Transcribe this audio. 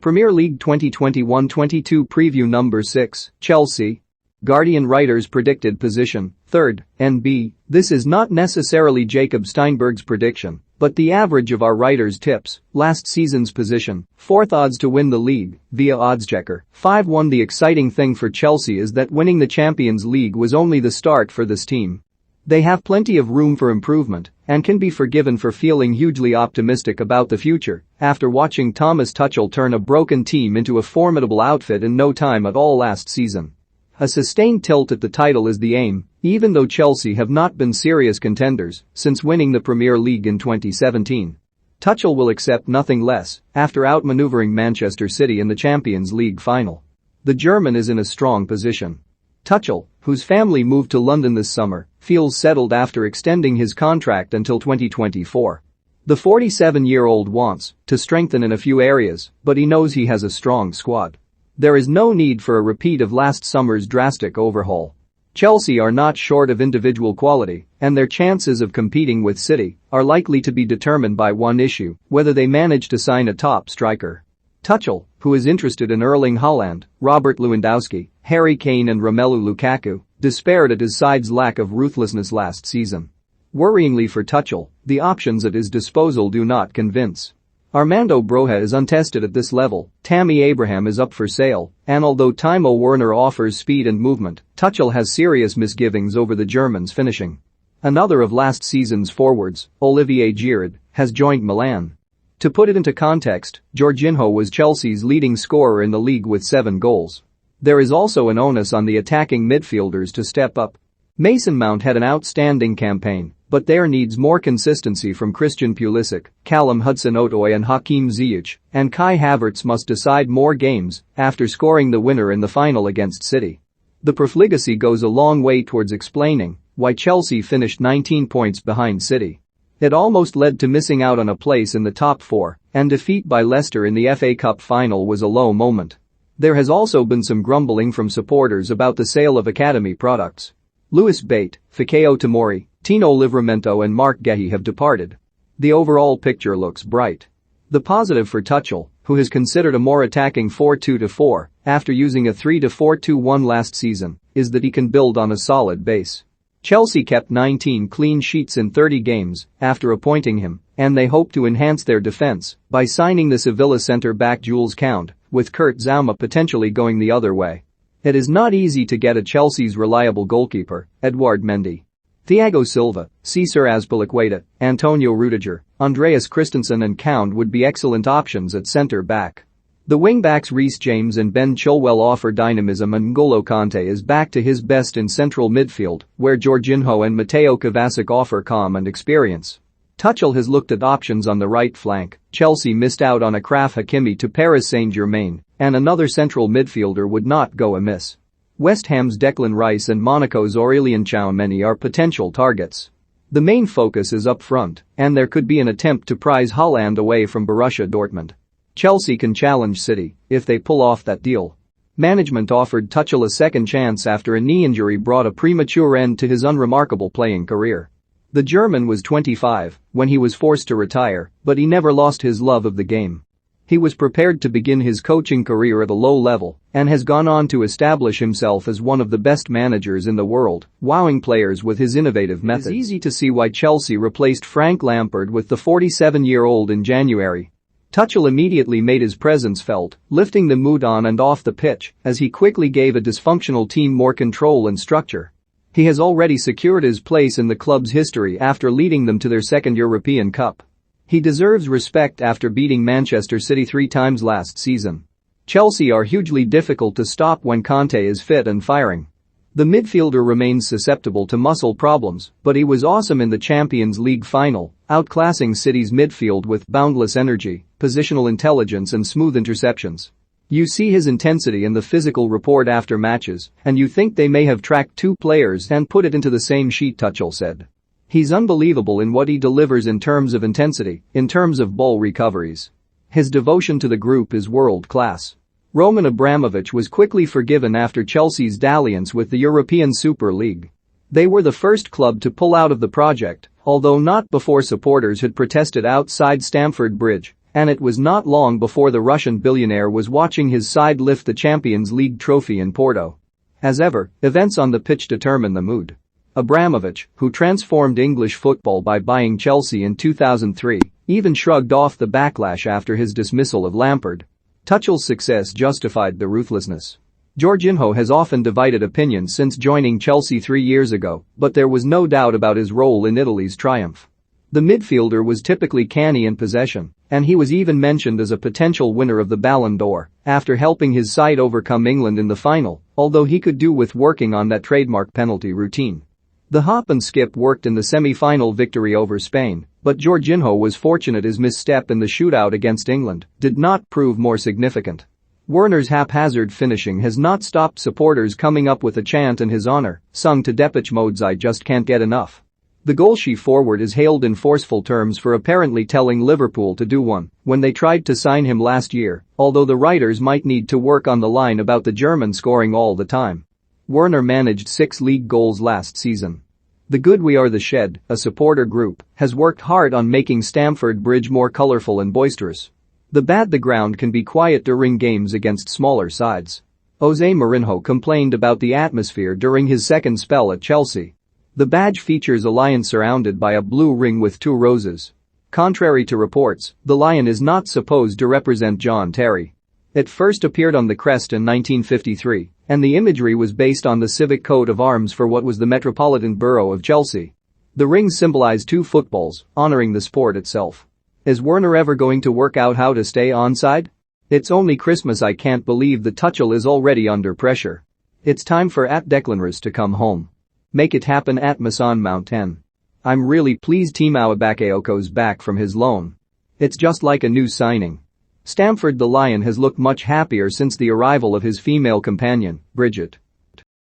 Premier League 2021-22 Preview Number 6, Chelsea. Guardian writers predicted position, 3rd, NB. This is not necessarily Jacob Steinberg's prediction, but the average of our writers' tips, last season's position, 4th odds to win the league, via Oddschecker, 5-1. The exciting thing for Chelsea is that winning the Champions League was only the start for this team. They have plenty of room for improvement and can be forgiven for feeling hugely optimistic about the future after watching Thomas Tuchel turn a broken team into a formidable outfit in no time at all last season. A sustained tilt at the title is the aim, even though Chelsea have not been serious contenders since winning the Premier League in 2017. Tuchel will accept nothing less after outmaneuvering Manchester City in the Champions League final. The German is in a strong position. Tuchel, whose family moved to London this summer, feels settled after extending his contract until 2024. The 47-year-old wants to strengthen in a few areas, but he knows he has a strong squad. There is no need for a repeat of last summer's drastic overhaul. Chelsea are not short of individual quality, and their chances of competing with City are likely to be determined by one issue: whether they manage to sign a top striker. Tuchel, who is interested in Erling Haaland, Robert Lewandowski, Harry Kane and Romelu Lukaku, despaired at his side's lack of ruthlessness last season. Worryingly for Tuchel, the options at his disposal do not convince. Armando Broja is untested at this level, Tammy Abraham is up for sale, and although Timo Werner offers speed and movement, Tuchel has serious misgivings over the German's finishing. Another of last season's forwards, Olivier Giroud, has joined Milan. To put it into context, Jorginho was Chelsea's leading scorer in the league with 7 goals. There is also an onus on the attacking midfielders to step up. Mason Mount had an outstanding campaign, but there needs more consistency from Christian Pulisic, Callum Hudson-Odoi and Hakim Ziyech, and Kai Havertz must decide more games after scoring the winner in the final against City. The profligacy goes a long way towards explaining why Chelsea finished 19 points behind City. It almost led to missing out on a place in the top 4, and defeat by Leicester in the FA Cup final was a low moment. There has also been some grumbling from supporters about the sale of academy products. Lewis Bate, Fikayo Tomori, Tino Livramento and Marc Guéhi have departed. The overall picture looks bright. The positive for Tuchel, who has considered a more attacking 4-2-4 after using a 3-4-2-1 last season, is that he can build on a solid base. Chelsea kept 19 clean sheets in 30 games after appointing him, and they hope to enhance their defense by signing the Sevilla centre-back Jules Kounde, with Kurt Zouma potentially going the other way. It is not easy to get at Chelsea's reliable goalkeeper, Edouard Mendy. Thiago Silva, Cesar Azpilicueta, Antonio Rudiger, Andreas Christensen and Kounde would be excellent options at centre-back. The wing-backs Reece James and Ben Chilwell offer dynamism and N'Golo Kante is back to his best in central midfield, where Jorginho and Mateo Kovacic offer calm and experience. Tuchel has looked at options on the right flank. Chelsea missed out on Achraf Hakimi to Paris Saint-Germain, and another central midfielder would not go amiss. West Ham's Declan Rice and Monaco's Aurélien Tchouaméni are potential targets. The main focus is up front, and there could be an attempt to prize Haaland away from Borussia Dortmund. Chelsea can challenge City if they pull off that deal. Management offered Tuchel a second chance after a knee injury brought a premature end to his unremarkable playing career. The German was 25 when he was forced to retire, but he never lost his love of the game. He was prepared to begin his coaching career at a low level and has gone on to establish himself as one of the best managers in the world, wowing players with his innovative methods. It's easy to see why Chelsea replaced Frank Lampard with the 47-year-old in January. Tuchel immediately made his presence felt, lifting the mood on and off the pitch as he quickly gave a dysfunctional team more control and structure. He has already secured his place in the club's history after leading them to their second European Cup. He deserves respect after beating Manchester City 3 times last season. Chelsea are hugely difficult to stop when Conte is fit and firing. The midfielder remains susceptible to muscle problems, but he was awesome in the Champions League final, outclassing City's midfield with boundless energy, positional intelligence and smooth interceptions. You see his intensity in the physical report after matches, and you think they may have tracked 2 players and put it into the same sheet, Tuchel said. He's unbelievable in what he delivers in terms of intensity, in terms of ball recoveries. His devotion to the group is world-class. Roman Abramovich was quickly forgiven after Chelsea's dalliance with the European Super League. They were the first club to pull out of the project, although not before supporters had protested outside Stamford Bridge And it was not long before the Russian billionaire was watching his side lift the Champions League trophy in Porto. As ever, events on the pitch determine the mood. Abramovich, who transformed English football by buying Chelsea in 2003, even shrugged off the backlash after his dismissal of Lampard. Tuchel's success justified the ruthlessness. Jorginho has often divided opinions since joining Chelsea 3 years ago, but there was no doubt about his role in Italy's triumph. The midfielder was typically canny in possession, and he was even mentioned as a potential winner of the Ballon d'Or after helping his side overcome England in the final, although he could do with working on that trademark penalty routine. The hop and skip worked in the semi-final victory over Spain, but Jorginho was fortunate his misstep in the shootout against England did not prove more significant. Werner's haphazard finishing has not stopped supporters coming up with a chant in his honor, sung to Depeche Mode's "I Just Can't Get Enough." The Golschi forward is hailed in forceful terms for apparently telling Liverpool to do one when they tried to sign him last year, although the writers might need to work on the line about the German scoring all the time. Werner managed 6 league goals last season. The Good We Are the Shed, a supporter group, has worked hard on making Stamford Bridge more colorful and boisterous. The bad the ground can be quiet during games against smaller sides. Jose Mourinho complained about the atmosphere during his second spell at Chelsea. The badge features a lion surrounded by a blue ring with 2 roses. Contrary to reports, the lion is not supposed to represent John Terry. It first appeared on the crest in 1953, and the imagery was based on the civic coat of arms for what was the Metropolitan Borough of Chelsea. The rings symbolize 2 footballs, honoring the sport itself. Is Werner ever going to work out how to stay onside? It's only Christmas. I can't believe the Tuchel is already under pressure. It's time for @Declanrice to come home. Make it happen @Mason Mount 10. I'm really pleased Timo Bakayoko's back from his loan. It's just like a new signing. Stamford the Lion has looked much happier since the arrival of his female companion, Bridget.